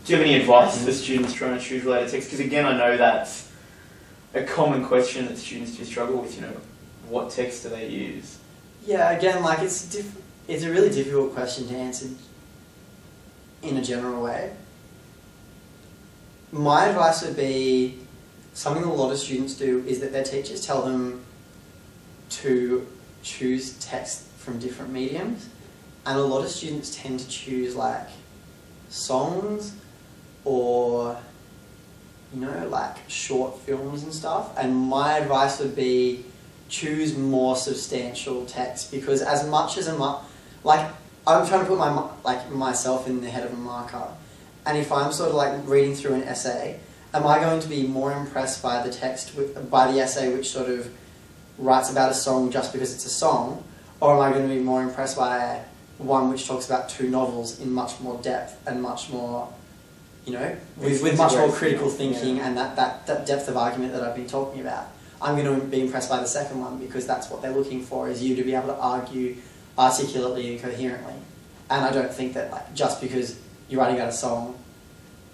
Do you have any advice for students trying to choose related text? Because again, I know that's a common question that students do struggle with, you know, what text do they use? Yeah, again, like it's a really difficult question to answer in a general way. My advice would be, something a lot of students do is that their teachers tell them to choose text from different mediums, and a lot of students tend to choose like songs or, you know, like short films and stuff. And my advice would be, choose more substantial text, because as much as like I'm trying to put myself in the head of a marker, and if I'm sort of like reading through an essay, am I going to be more impressed by the text, by the essay which sort of writes about a song just because it's a song, or am I going to be more impressed by one which talks about two novels in much more depth and much more, you know, with much more critical thinking and that depth of argument that I've been talking about? I'm going to be impressed by the second one, because that's what they're looking for, is you to be able to argue articulately and coherently. And I don't think that like just because you're writing about a song,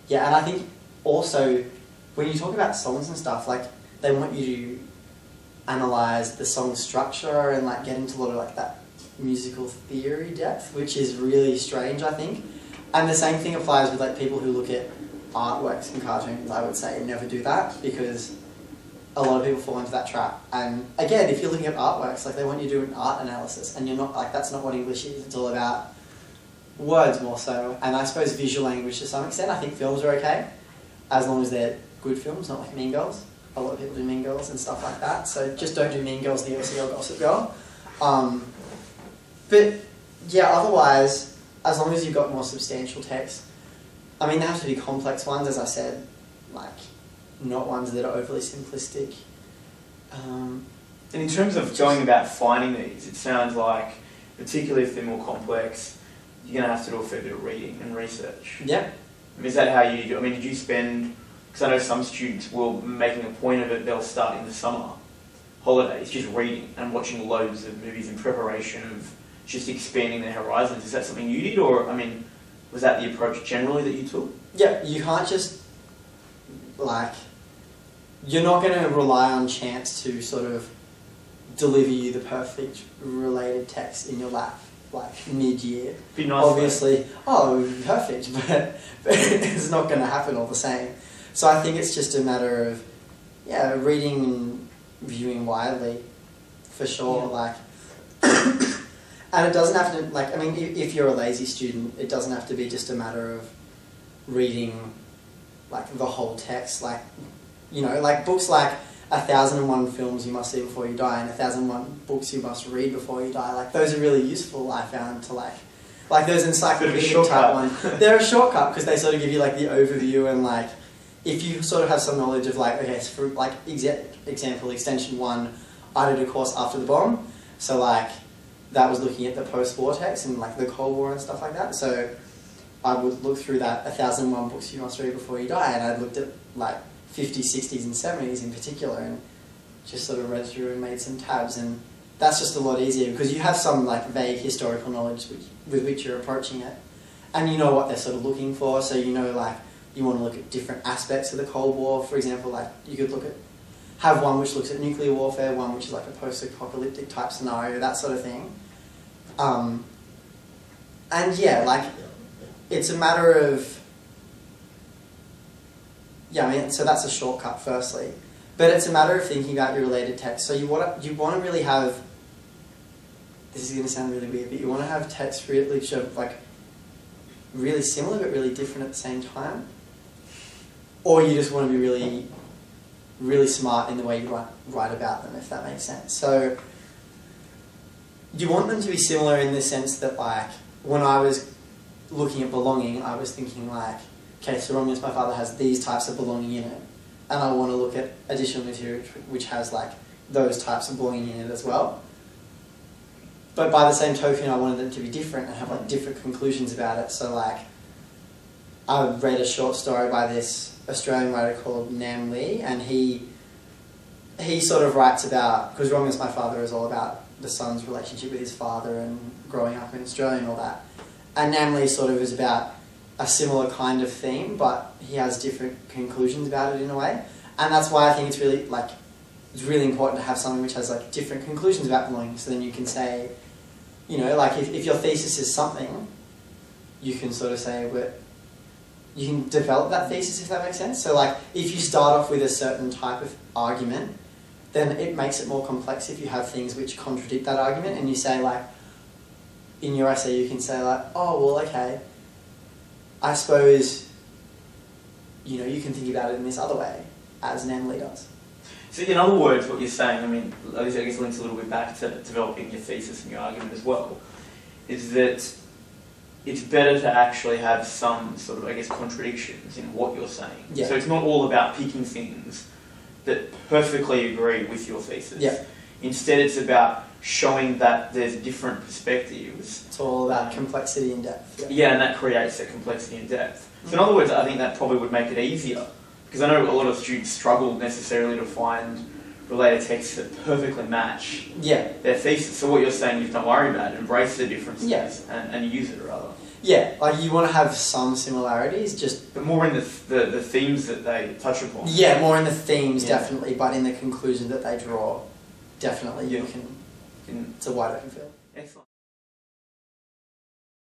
yeah. And I think also when you talk about songs and stuff, like they want you to analyze the song structure and like get into a lot of like that musical theory depth, which is really strange, I think. And the same thing applies with like people who look at artworks and cartoons. I would say never do that, because a lot of people fall into that trap. And again, if you're looking at artworks, like they want you to do an art analysis, and you're not, like, that's not what English is. It's all about words more so, and I suppose visual language to some extent. I think films are okay, as long as they're good films, not like Mean Girls. A lot of people do Mean Girls and stuff like that, so just don't do Mean Girls, the OC or Gossip Girl. But yeah, otherwise, as long as you've got more substantial text, I mean, they have to be complex ones, as I said, like not ones that are overly simplistic. And in terms of going about finding these, it sounds like, particularly if they're more complex, you're going to have to do a fair bit of reading and research. Yeah. I mean, is that how you do? I mean, did you spend, because I know some students will, making a point of it, they'll start in the summer holidays just reading and watching loads of movies in preparation of just expanding their horizons. Is that something you did, or, I mean, was that the approach generally that you took? Yeah, you can't just, like, you're not going to rely on chance to sort of deliver you the perfect related text in your lap, like mid-year. Be nice. Obviously, oh, perfect, but it's not going to happen all the same. So I think it's just a matter of, yeah, reading and viewing widely, for sure. Yeah. Like, and it doesn't have to, like, I mean, if you're a lazy student, it doesn't have to be just a matter of reading, like, the whole text. Like, you know, like books like 1001 Films You Must See Before You Die and 1001 Books You Must Read Before You Die. Like, those are really useful, I found, to like those encyclopedic type ones. They're a shortcut because they sort of give you like the overview, and like if you sort of have some knowledge of like, okay, so for like example, extension 1, I did a course after the bomb, so like that was looking at the post-war text and like the Cold War and stuff like that. So I would look through that 1001 Books You Must Read Before You Die, and I looked at like 50s, 60s and 70s in particular, and just sort of read through and made some tabs, and that's just a lot easier because you have some like vague historical knowledge with which you're approaching it, and you know what they're sort of looking for, so you know like you want to look at different aspects of the Cold War. For example, like you could have one which looks at nuclear warfare, one which is like a post-apocalyptic type scenario, that sort of thing. And yeah, like it's a matter of, yeah, I mean, so that's a shortcut firstly, but it's a matter of thinking about your related text. So you want to really have, this is going to sound really weird, but you want to have text really sort of like really similar but really different at the same time, or you just want to be really, really smart in the way you write about them, if that makes sense. So you want them to be similar in the sense that, like, when I was looking at belonging, I was thinking like, okay, so Romulus, my father, has these types of belonging in it, and I want to look at additional material which has like those types of belonging in it as well. But by the same token, I wanted them to be different and have like different conclusions about it. So like, I read a short story by this Australian writer called Nam Lee, and he sort of writes about, because Romulus, my father, is all about the son's relationship with his father and growing up in Australia and all that. And Nam Lee sort of is about a similar kind of theme, but he has different conclusions about it in a way. And that's why I think it's really important to have something which has like different conclusions about belonging. So then you can say, you know, like if your thesis is something, you can sort of say, you can develop that thesis, if that makes sense. So like if you start off with a certain type of argument, then it makes it more complex if you have things which contradict that argument, and you say like, in your essay you can say like, oh well, okay, I suppose, you know, you can think about it in this other way, as Nemley does. So in other words, what you're saying, I mean, I guess links a little bit back to developing your thesis and your argument as well, is that it's better to actually have some sort of, I guess, contradictions in what you're saying. Yeah. So it's not all about picking things that perfectly agree with your thesis. Yeah. Instead, it's about showing that there's different perspectives. It's all about complexity and depth. Yeah, and that creates that complexity and depth. So in other words, I think that probably would make it easier, because I know a lot of students struggle necessarily to find related texts that perfectly match their thesis. So what you're saying, you don't worry about it, embrace the differences and use it rather. Yeah, like you want to have some similarities, but more in the themes that they touch upon. Yeah, more in the themes definitely, but in the conclusion that they draw, definitely you can. It's a wide open field. Excellent.